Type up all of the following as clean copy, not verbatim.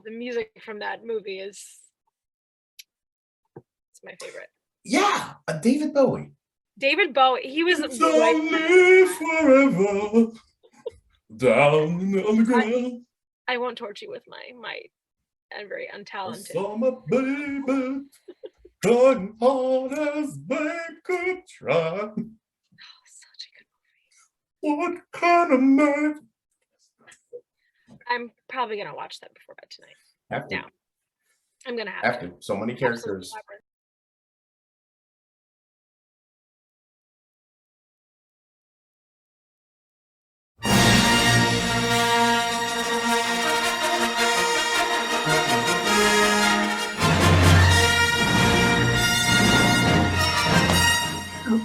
the music from that movie it's my favorite. Yeah, David Bowie. David Bowie, he was It's only forever down on the ground. I won't torture you with my I'm very untalented. I saw my baby trying hard as they could try. Oh, such a good movie. What kind of man? I'm probably gonna watch that before bed tonight. Have to. Now, I'm gonna have to. So many characters.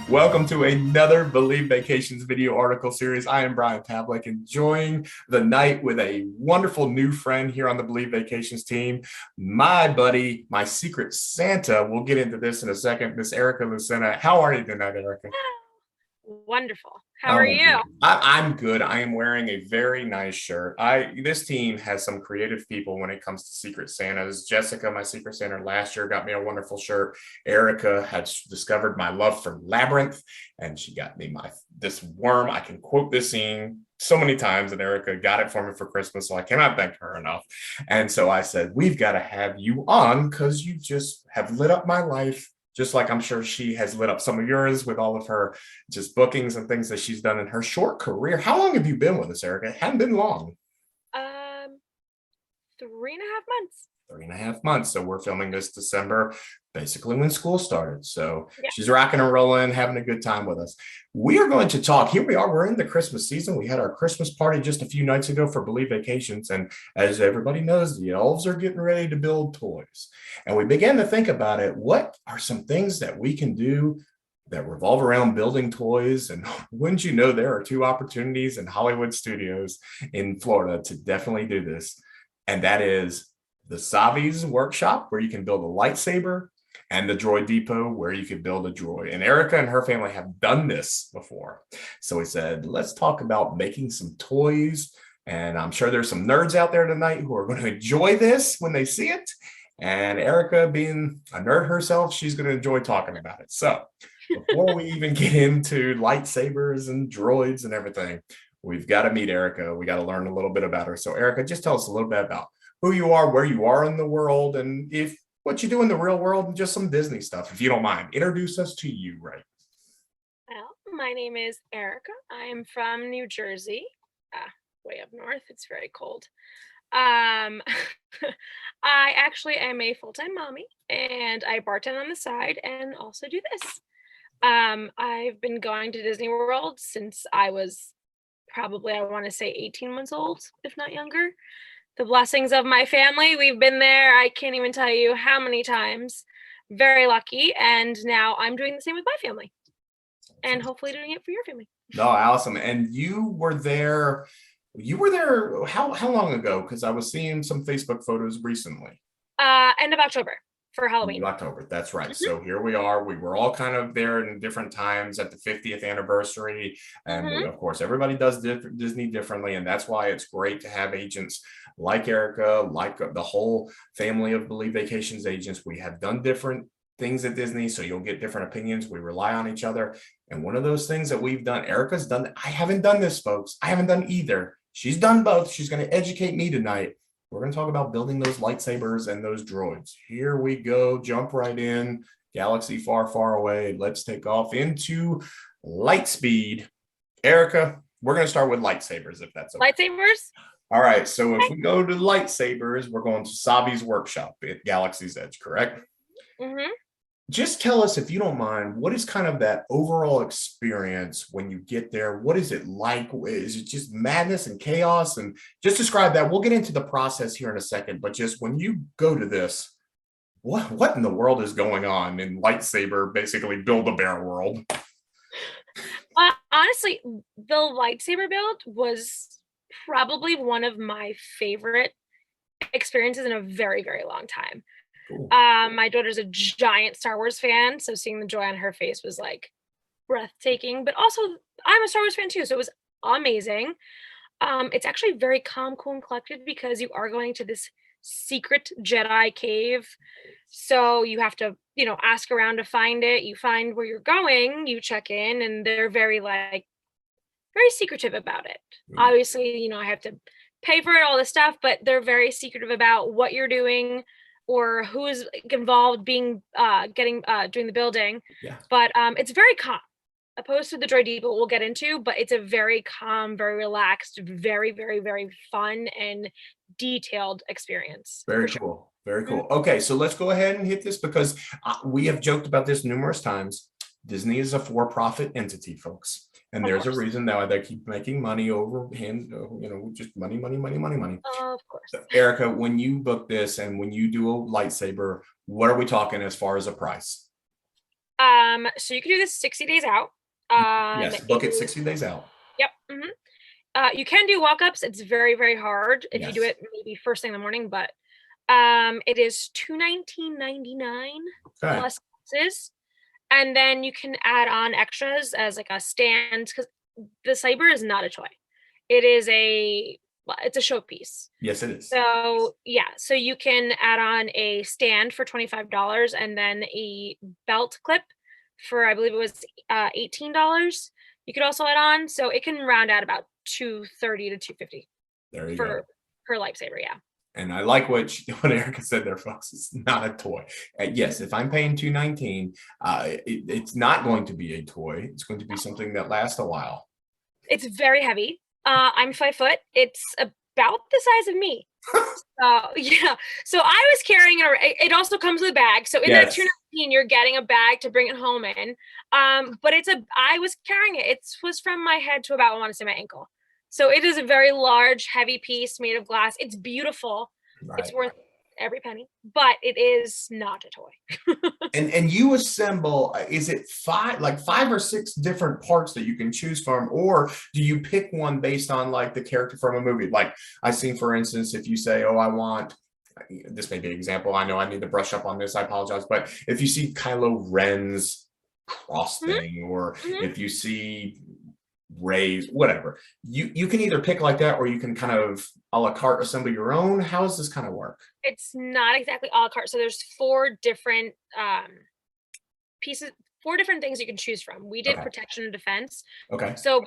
Welcome to another Believe Vacations video article series. I am Brian Pavlick, enjoying the night with a wonderful new friend here on the Believe Vacations team, my buddy, my secret Santa. We'll get into this in a second. Miss Erika Lucena. How are you tonight, Erika? Wonderful. How are you? I'm good. I am wearing a very nice shirt. This team has some creative people when it comes to Secret Santas. Jessica, my Secret Santa last year, got me a wonderful shirt. Erika had discovered my love for Labyrinth, and she got me this worm. I can quote this scene so many times, and Erika got it for me for Christmas, so I cannot thank her enough. And so I said, we've got to have you on because you just have lit up my life. Just like I'm sure she has lit up some of yours with all of her just bookings and things that she's done in her short career. How long have you been with us, Erika? It hadn't been long. 3.5 months. 3.5 months. So we're filming this December, basically when school started. So yeah. She's rocking and rolling, having a good time with us. We are going to talk. Here we are. We're in the Christmas season. We had our Christmas party just a few nights ago for Believe Vacations. And as everybody knows, the elves are getting ready to build toys. And we began to think about it. What are some things that we can do that revolve around building toys? And wouldn't you know, there are 2 opportunities in Hollywood studios in Florida to definitely do this. And that is the Savi's workshop, where you can build a lightsaber, and the Droid Depot, where you can build a droid. And Erika and her family have done this before. So we said, let's talk about making some toys. And I'm sure there's some nerds out there tonight who are going to enjoy this when they see it. And Erika, being a nerd herself, she's going to enjoy talking about it. So before we even get into lightsabers and droids and everything, we've got to meet Erika. We got to learn a little bit about her. So Erika, just tell us a little bit about who you are, where you are in the world, and what you do in the real world, and just some Disney stuff, if you don't mind. Introduce us to you, right? Well, my name is Erika. I'm from New Jersey, way up north. It's very cold. I actually am a full-time mommy, and I bartend on the side and also do this. I've been going to Disney World since I was probably, I want to say 18 months old, if not younger. The blessings of my family. We've been there. I can't even tell you how many times. Very lucky. And now I'm doing the same with my family, and hopefully doing it for your family. No, awesome. And you were there how long ago? Because I was seeing some Facebook photos recently. End of October for Halloween. October, that's right. So here we are. We were all kind of there in different times at the 50th anniversary. And we, of course, everybody does Disney differently. And that's why it's great to have agents like Erika, like the whole family of Believe Vacations agents. We have done different things at Disney, so you'll get different opinions. We rely on each other. And one of those things that we've done, Erika's done, I haven't done this, folks. I haven't done either. She's done both. She's going to educate me tonight. We're going to talk about building those lightsabers and those droids. Here we go. Jump right in. Galaxy far, far away. Let's take off into light speed. Erika, we're going to start with lightsabers, if that's okay. Lightsabers? All right. So if we go to lightsabers, we're going to Savi's workshop at Galaxy's Edge, correct? Mm-hmm. Just tell us, if you don't mind, what is kind of that overall experience when you get there? What is it like? Is it just madness and chaos? And just describe that. We'll get into the process here in a second, but just when you go to this, what in the world is going on in lightsaber, basically Build-A-Bear world? Honestly, the lightsaber build was probably one of my favorite experiences in a very, very long time. Cool. My daughter's a giant Star Wars fan, so seeing the joy on her face was like breathtaking. But also, I'm a Star Wars fan too, so it was amazing. It's actually very calm, cool, and collected because you are going to this secret Jedi cave. So you have to, ask around to find it. You find where you're going, you check in, and they're very secretive about it. Obviously, I have to pay for it, all this stuff, but they're very secretive about what you're doing or who's involved doing the building. Yeah. But it's very calm, opposed to the Droid Depot we'll get into, but it's a very calm, very relaxed, very, very, very fun and detailed experience. Very cool. Very cool. Okay, so let's go ahead and hit this because we have joked about this numerous times. Disney is a for-profit entity, folks. And there's a reason now they keep making money over hand, just money. Of course. Erika, when you book this and when you do a lightsaber, what are we talking as far as a price? So you can do this 60 days out. Yes, book it 60 days out. Yep. You can do walk-ups. It's very, very hard if you do it maybe first thing in the morning, but it is $219.99 plus taxes. And then you can add on extras as like a stand, because the saber is not a toy. It's a showpiece. Yes, it is. So so you can add on a stand for $25 and then a belt clip for, I believe it was $18. You could also add on, so it can round out about $230 to $250. There you go. Per lightsaber, yeah. And I like what Erika said there, folks. It's not a toy. Yes, if I'm paying $219, it's not going to be a toy. It's going to be something that lasts a while. It's very heavy. I'm 5 foot. It's about the size of me. Yeah. So I was carrying it. It also comes with a bag. So in that $219, you're getting a bag to bring it home in. But I was carrying it. It was from my head to about, I want to say, my ankle. So it is a very large, heavy piece made of glass. It's beautiful. Right. It's worth every penny, but it is not a toy. and you assemble, is it five or six different parts that you can choose from, or do you pick one based on like the character from a movie? Like I've seen, for instance, if you say, oh, I want, this may be an example, I know I need to brush up on this, I apologize, but if you see Kylo Ren's cross thing, or if you see Ray's, whatever, you can either pick like that, or you can kind of a la carte assemble your own. How does this kind of work? It's not exactly a la carte. So there's 4 different pieces, 4 different things you can choose from. We did protection and defense. Okay. So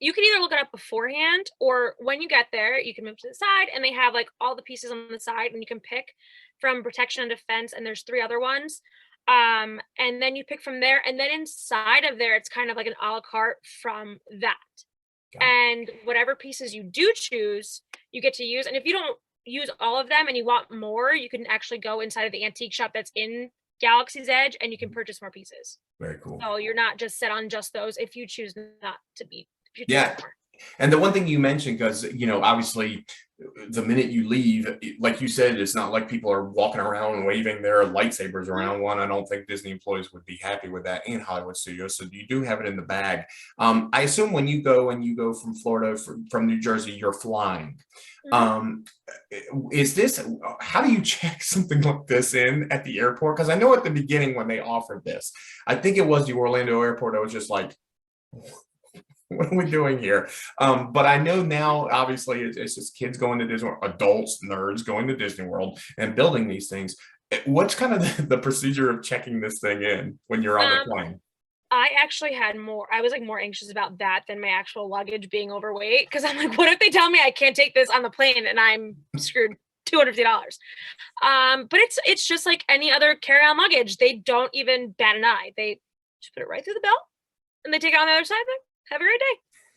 you can either look it up beforehand, or when you get there, you can move to the side and they have like all the pieces on the side and you can pick from protection and defense, and there's 3 other ones. And then you pick from there, and then inside of there, it's kind of like an a la carte from that. And whatever pieces you do choose, you get to use. And if you don't use all of them and you want more, you can actually go inside of the antique shop that's in Galaxy's Edge and you can purchase more pieces. Very cool. So you're not just set on just those if you choose not to be. Yeah. And the one thing you mentioned, because, obviously the minute you leave, like you said, it's not like people are walking around waving their lightsabers around. One, I don't think Disney employees would be happy with that in Hollywood studios. So you do have it in the bag. I assume when you go from Florida, from New Jersey, you're flying. Is this, how do you check something like this in at the airport? Because I know at the beginning when they offered this, I think it was the Orlando airport, I was just like, what are we doing here? But I know now, obviously, it's just kids going to Disney World, adults, nerds going to Disney World and building these things. What's kind of the procedure of checking this thing in when you're on the plane? I actually I was like more anxious about that than my actual luggage being overweight, because I'm like, what if they tell me I can't take this on the plane and I'm screwed $250? But it's just like any other carry-on luggage. They don't even bat an eye. They just put it right through the belt and they take it on the other side. Have a great day.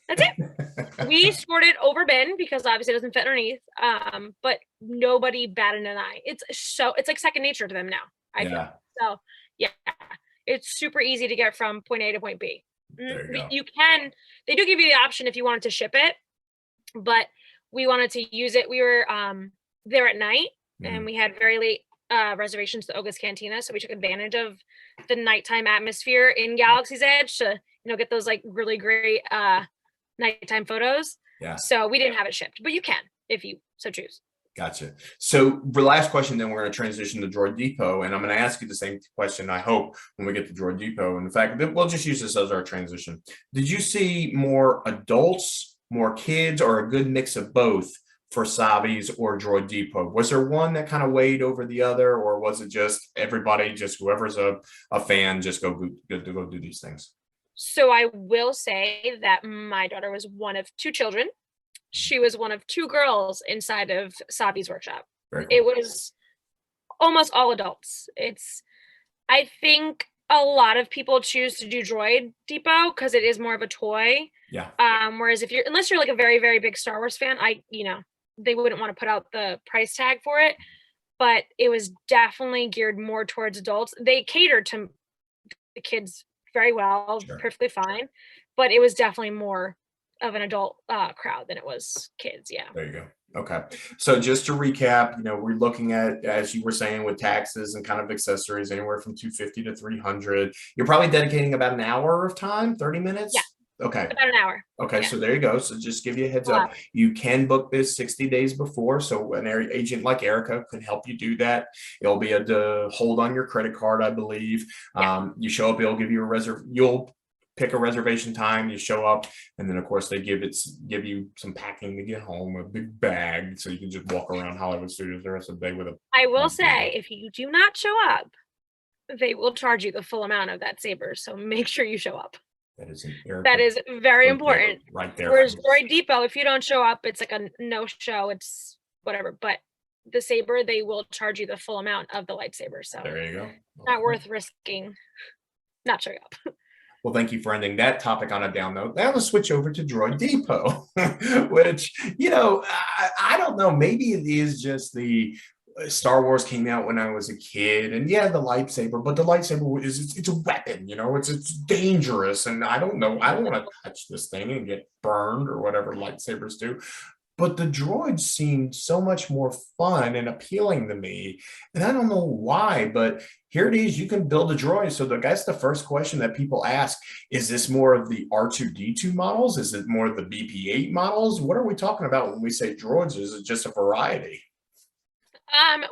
That's it. We scored it over bin because obviously it doesn't fit underneath. But nobody batted an eye. It's like second nature to them now, I feel. So yeah, it's super easy to get from point A to point B. You can, they do give you the option if you wanted to ship it, but we wanted to use it. We were there at night and we had very late reservations to Oga's Cantina. So we took advantage of the nighttime atmosphere in Galaxy's Edge to, get those like really great nighttime photos. Yeah. So we didn't have it shipped, but you can if you so choose. Gotcha. So the last question, then we're going to transition to Droid Depot, and I'm going to ask you the same question, I hope, when we get to Droid Depot. And in fact, we'll just use this as our transition. Did you see more adults, more kids, or a good mix of both for Savi's or Droid Depot? Was there one that kind of weighed over the other, or was it just everybody, just whoever's a fan, just go do these things? So I will say that my daughter was one of two children. She was one of two girls inside of Savi's workshop. Very cool. It was almost all adults. I think a lot of people choose to do Droid Depot because it is more of a toy. Yeah. Whereas unless you're like a very, very big Star Wars fan, they wouldn't want to put out the price tag for it. But it was definitely geared more towards adults. They catered to the kids very well, Sure. perfectly fine. But it was definitely more of an adult crowd than it was kids. Yeah. There you go. Okay. So just to recap, we're looking at, as you were saying, with taxes and kind of accessories, anywhere from 250 to 300. You're probably dedicating about an hour of time, 30 minutes? Yeah. Okay. About an hour. Okay, Yeah. so there you go. So just give you a heads up. You can book this 60 days before. So an agent like Erika can help you do that. It'll be a hold on your credit card, I believe. Yeah. You show up, it'll give you you'll pick a reservation time, you show up, and then of course they give you some packing to get home, a big bag, so you can just walk around Hollywood Studios the rest of the day with a. I will say, if you do not show up, they will charge you the full amount of that saber. So make sure you show up. That is very important. Right there. Whereas Droid Depot, if you don't show up, it's like a no show. It's whatever. But the saber, they will charge you the full amount of the lightsaber. So there you go. Not worth risking not showing up. Well, thank you for ending that topic on a down note. Now let's switch over to Droid Depot, which, I don't know. Maybe it is just the Star Wars came out when I was a kid, and yeah, the lightsaber, but the lightsaber it's a weapon, it's dangerous, and I don't know. I don't want to touch this thing and get burned or whatever lightsabers do. But the droids seemed so much more fun and appealing to me. And I don't know why, but here it is. You can build a droid. So that's the first question that people ask. Is this more of the R2-D2 models? Is it more of the BP-8 models? What are we talking about when we say droids? Is it just a variety?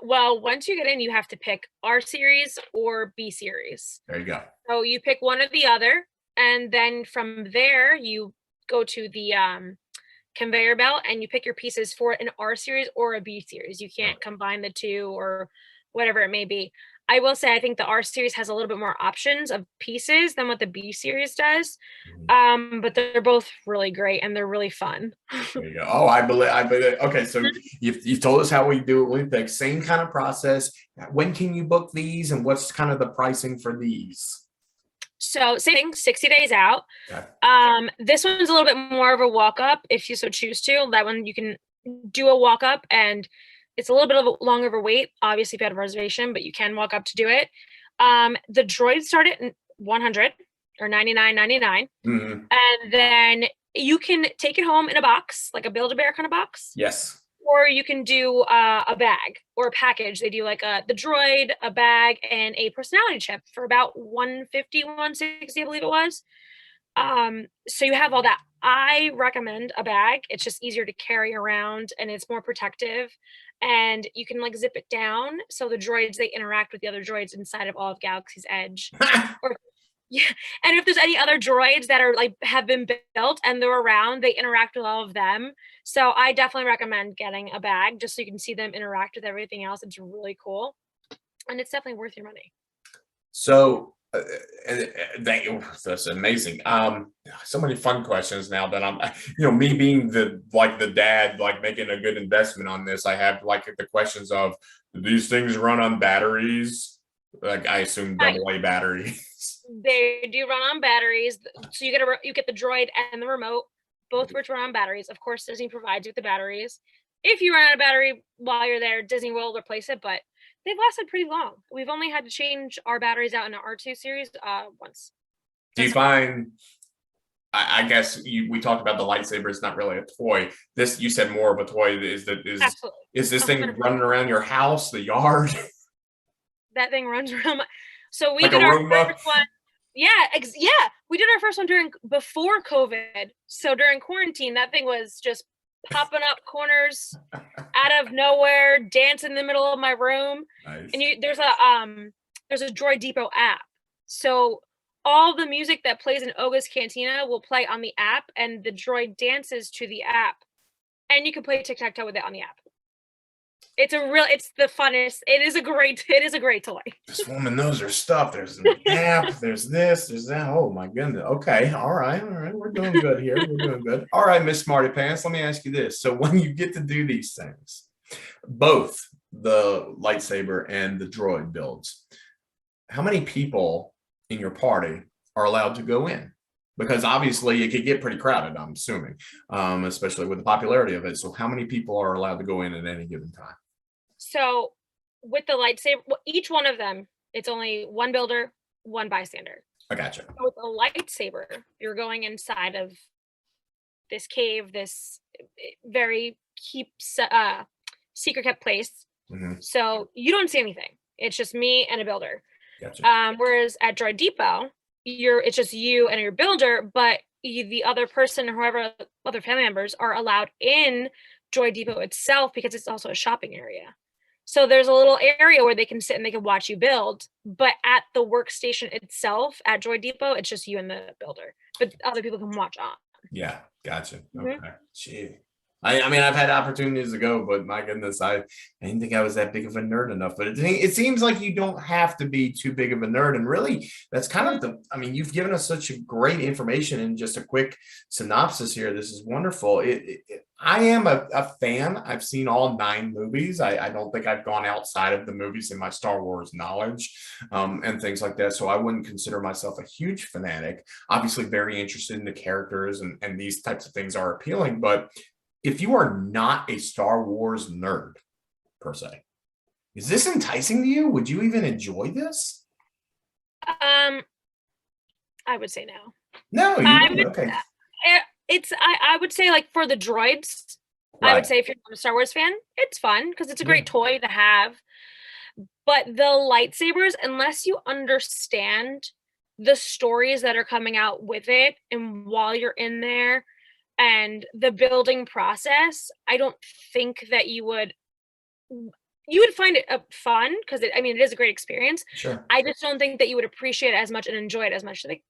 Well, once you get in, you have to pick R series or B series. There you go. So you pick one or the other. And then from there, you go to the conveyor belt and you pick your pieces for an R series or a B series. You can't combine the two or whatever it may be. I will say I think the R series has a little bit more options of pieces than what the B series does. But they're both really great and they're really fun. There you go. Oh, I believe. Okay, so you've told us how we do it. We pick same kind of process. When can you book these, and what's kind of the pricing for these? So same thing, 60 days out. Okay. This one's a little bit more of a walk up if you so choose to. That one you can do a walk up, and it's a little bit of a longer of a wait, obviously if you had a reservation, but you can walk up to do it. The droids start at 100 or $99.99. Mm-hmm. And then you can take it home in a box, like a Build-A-Bear kind of box. Yes. Or you can do a bag or a package. They do like the droid, a bag, and a personality chip for about $150, $160, I believe it was. So you have all that. I recommend a bag. It's just easier to carry around and it's more protective. And you can like zip it down. So the droids, they interact with the other droids inside of all of Galaxy's Edge. Yeah. And if there's any other droids that are like have been built and they're around, they interact with all of them. So I definitely recommend getting a bag just so you can see them interact with everything else. It's really cool. And it's definitely worth your money. So that's amazing. So many fun questions now that I'm, me being the dad, like making a good investment on this. I have like the questions of, do these things run on batteries? Like I assume AA batteries. They do run on batteries. So you get the droid and the remote, both which run on batteries. Of course, Disney provides you with the batteries. If you run out of battery while you're there, Disney will replace it, but they've lasted pretty long. We've only had to change our batteries out in the R2 series once. Do you find, I guess we talked about the lightsaber, it's not really a toy. This, you said more of a toy. Is this thing running around your house, the yard? That thing runs around. So we like did our Roomba? first one. Yeah, we did our first one before COVID. So during quarantine, that thing was just popping up corners out of nowhere, dancing in the middle of my room. Nice. And there's a Droid Depot app. So all the music that plays in Oga's Cantina will play on the app, and the droid dances to the app and you can play tic-tac-toe with it on the app. It's the funnest. It is a great toy. This woman knows her stuff. There's an app, there's this, there's that. Oh my goodness. Okay. All right. We're doing good here. We're doing good. All right, Miss Smarty Pants. Let me ask you this. So when you get to do these things, both the lightsaber and the droid builds, how many people in your party are allowed to go in? Because obviously it could get pretty crowded, I'm assuming, especially with the popularity of it. So how many people are allowed to go in at any given time? So with the lightsaber, each one of them, it's only one builder, one bystander. I gotcha. So with a lightsaber, you're going inside of this cave, this very secret kept place. Mhm. So you don't see anything. It's just me and a builder. Gotcha. Whereas at Droid Depot, it's just you and your builder, but the other person or whoever other family members are allowed in Droid Depot itself because it's also a shopping area. So there's a little area where they can sit and they can watch you build. But at the workstation itself at Droid Depot, it's just you and the builder. But other people can watch on. Yeah, gotcha. Mhm. Okay. Gee. I mean, I've had opportunities to go, but my goodness, I didn't think I was that big of a nerd enough. But it seems like you don't have to be too big of a nerd. And really, that's kind of I mean, you've given us such a great information in just a quick synopsis here. This is wonderful. I am a fan. I've seen all 9 movies. I don't think I've gone outside of the movies in my Star Wars knowledge and things like that. So I wouldn't consider myself a huge fanatic. Obviously, very interested in the characters and these types of things are appealing. But if you are not a Star Wars nerd per se, is this enticing to you? Would you even enjoy this? I would say no. No, you would. Okay. I would say, like, for the droids, I would say if you're not a Star Wars fan, it's fun because it's a great toy to have. But the lightsabers, unless you understand the stories that are coming out with it, and while you're in there and the building process, I don't think that you would find it fun because it is a great experience. Sure. I just don't think that you would appreciate it as much and enjoy it as much. Like,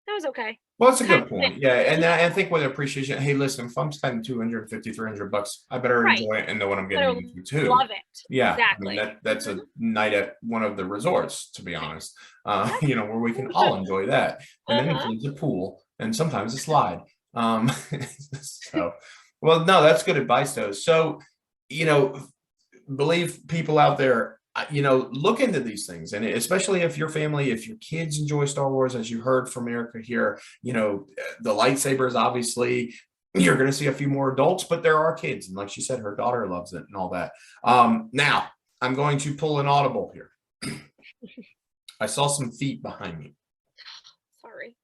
that was okay. Well, that's a good point. Yeah. And I think with appreciation, hey, listen, if I'm spending $250, $300, I better enjoy it and know what I'm getting into too. Love it. Yeah. Exactly. I mean, that's a night at one of the resorts, to be honest, where we can all enjoy that. And then includes a pool and sometimes a slide. So, well, no, that's good advice though. So, believe people out there, look into these things. And especially if your family, if your kids enjoy Star Wars, as you heard from Erika here, the lightsabers, obviously you're going to see a few more adults, but there are kids. And like she said, her daughter loves it and all that. Now I'm going to pull an audible here. I saw some feet behind me. Sorry.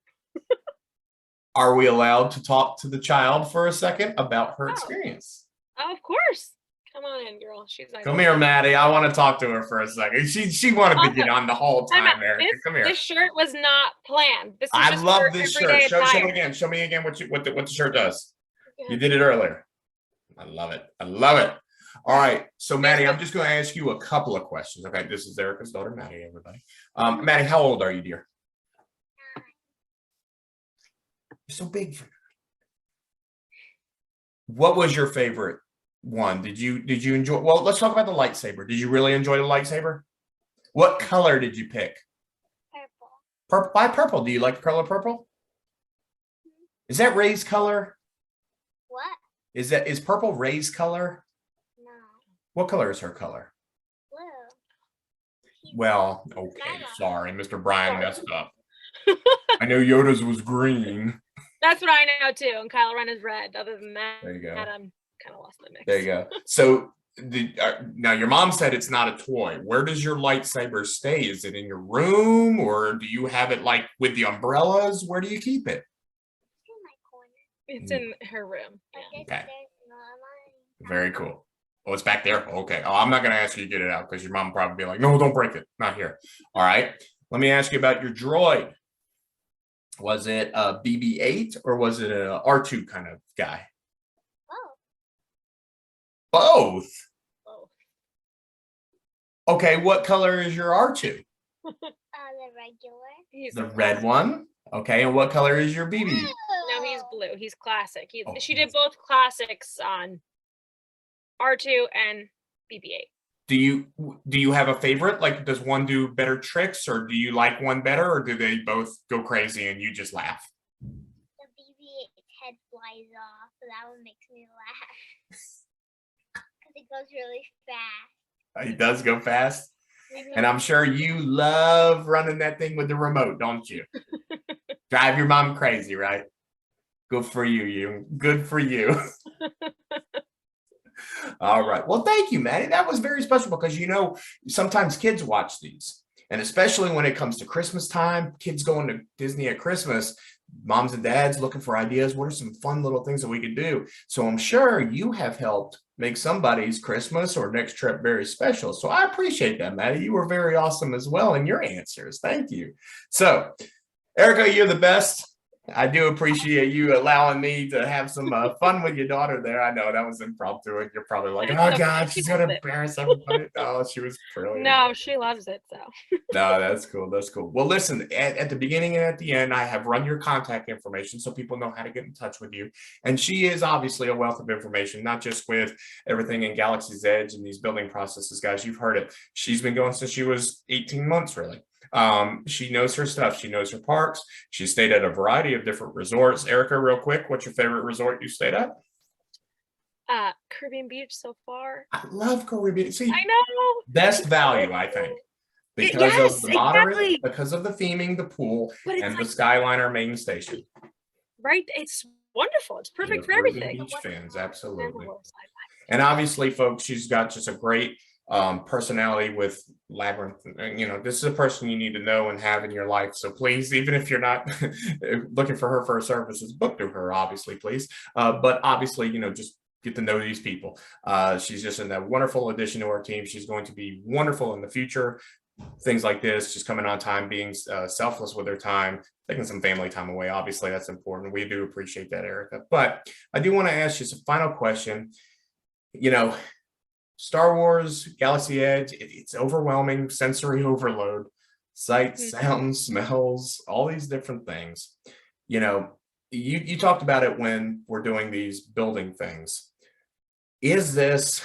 Are we allowed to talk to the child for a second about her experience? Oh, of course. Come on in, girl. Come here, Maddi. I want to talk to her for a second. She wanted to get on the whole time, Erika. Come here. This shirt was not planned. I love this shirt. Show it again. Show me again what the shirt does. You did it earlier. I love it. I love it. All right. So, Maddi, I'm just going to ask you a couple of questions. Okay. This is Erika's daughter, Maddi, everybody. Maddi, how old are you, dear? You're so big for her. What was your favorite one? Did you enjoy? Well, let's talk about the lightsaber. Did you really enjoy the lightsaber? What color did you pick? Purple. Purple. Why purple? Do you like the color purple? Is that Ray's color? What? Is purple Ray's color? No. What color is her color? Blue. Well, okay. Sorry, Mr. Brian messed up. I know Yoda's was green. That's what I know too. And Kylo Ren is red. Other than that, there you go. I'm kind of lost in the mix. There you go. So now your mom said it's not a toy. Where does your lightsaber stay? Is it in your room, or do you have it like with the umbrellas? Where do you keep it? It's in my corner. It's in her room. But Okay. there's not Very cool. Oh, it's back there? Okay. Oh, I'm not going to ask you to get it out because your mom will probably be like, no, don't break it. Not here. All right. Let me ask you about your droid. Was it a BB-8 or was it a R2 kind of guy? Oh. Both. Okay. What color is your R2? The regular. The red one. Okay. And what color is your BB? No, No, he's blue. He's classic. She did Oh. both classics on R2 and BB-8. Do you have a favorite? Like, does one do better tricks, or do you like one better, or do they both go crazy and you just laugh? The BB-8's head flies off, so that one makes me laugh. Because it goes really fast. He does go fast. Mhm. And I'm sure you love running that thing with the remote, don't you? Drive your mom crazy, right? Good for you. Good for you. All right. Well, thank you, Maddi. That was very special because, sometimes kids watch these. And especially when it comes to Christmas time, kids going to Disney at Christmas, moms and dads looking for ideas. What are some fun little things that we could do? So I'm sure you have helped make somebody's Christmas or next trip very special. So I appreciate that, Maddi. You were very awesome as well in your answers. Thank you. So, Erika, you're the best. I do appreciate you allowing me to have some fun with your daughter there. I know that was impromptu, and you're probably like, oh, God, she's going to embarrass everybody. Oh, she was brilliant. No, she loves it, so. No, that's cool. That's cool. Well, listen, at the beginning and at the end, I have run your contact information so people know how to get in touch with you. And she is obviously a wealth of information, not just with everything in Galaxy's Edge and these building processes, guys. You've heard it. She's been going since she was 18 months, really. She knows her stuff. She knows her parks. She stayed at a variety of different resorts. Erika, real quick, what's your favorite resort you stayed at? Caribbean Beach so far. I love Caribbean. See, I know. best value, I think. Because Yes, of the moderate, exactly. because of the theming, the pool, But it's and the like, Skyliner main station. right? It's wonderful. It's perfect for Caribbean everything. Beach fans, absolutely. Never And obviously, folks, she's got just a great personality with Labyrinth. This is a person you need to know and have in your life. So please, even if you're not looking for her for services, book through her, obviously, please. But obviously, just get to know these people. She's just a wonderful addition to our team. She's going to be wonderful in the future. Things like this, just coming on time, being selfless with her time, taking some family time away. Obviously, that's important. We do appreciate that, Erika. But I do want to ask you some final question. Star Wars, Galaxy Edge, it's overwhelming, sensory overload, sights, sounds, smells, all these different things. You talked about it when we're doing these building things. Is this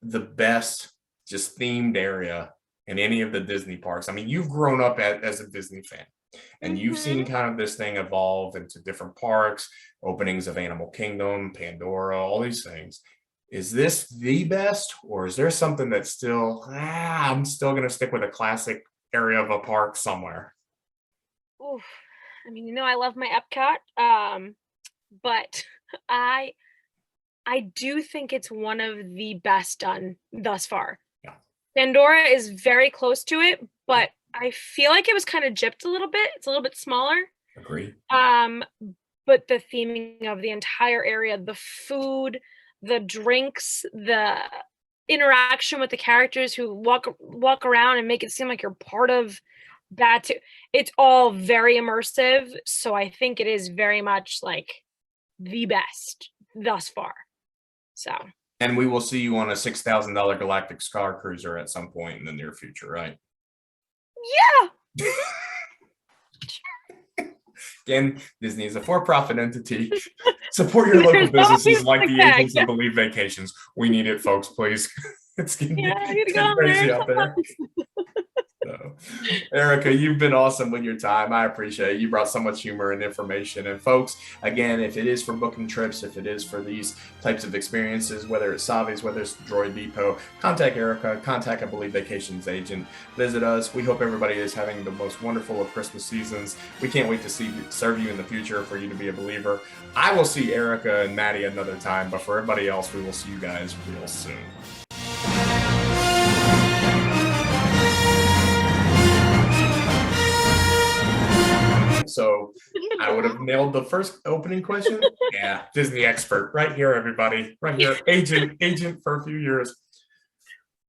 the best just themed area in any of the Disney parks? I mean, you've grown up as a Disney fan, and you've seen kind of this thing evolve into different parks, openings of Animal Kingdom, Pandora, all these things. Is this the best, or is there something that's still, I'm still going to stick with a classic area of a park somewhere? Oof. I mean, I love my Epcot, but I do think it's one of the best done thus far. Yeah. Pandora is very close to it, but I feel like it was kind of gypped a little bit. It's a little bit smaller. Agree. But the theming of the entire area, the food, the drinks, the interaction with the characters who walk around and make it seem like you're part of that too. It's all very immersive. So I think it is very much like the best thus far. So. And we will see you on a $6,000 Galactic Star Cruiser at some point in the near future, right? Yeah. Again, Disney is a for-profit entity. Support your local businesses like the Agents and Believe Vacations. We need it, folks, please. It's getting crazy out there. So, Erika, you've been awesome with your time. I appreciate it. You brought so much humor and information. And folks, again, if it is for booking trips, if it is for these types of experiences, whether it's Savi's, whether it's Droid Depot, contact Erika, contact I Believe Vacations agent, visit us. We hope everybody is having the most wonderful of Christmas seasons. We can't wait to serve you in the future, for you to be a believer. I will see Erika and Maddi another time, but for everybody else, we will see you guys real soon. So I would have nailed the first opening question. Yeah, Disney expert right here, everybody. Right here, agent for a few years.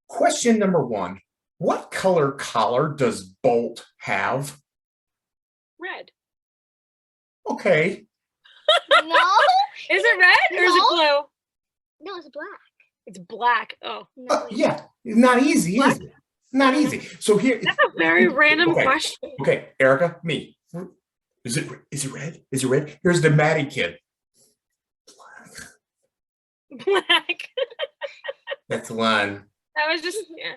Question number 1. What color collar does Bolt have? Red. Okay. No. Is it red or is it blue? No, it's black. It's black. Oh. No, Yeah, not easy, is it? Not easy. So here. That's a very random Okay. question. Okay, Erika, me. Is it red? Is it red? Here's the Maddi kid. Black. That's the line. That was just, yeah.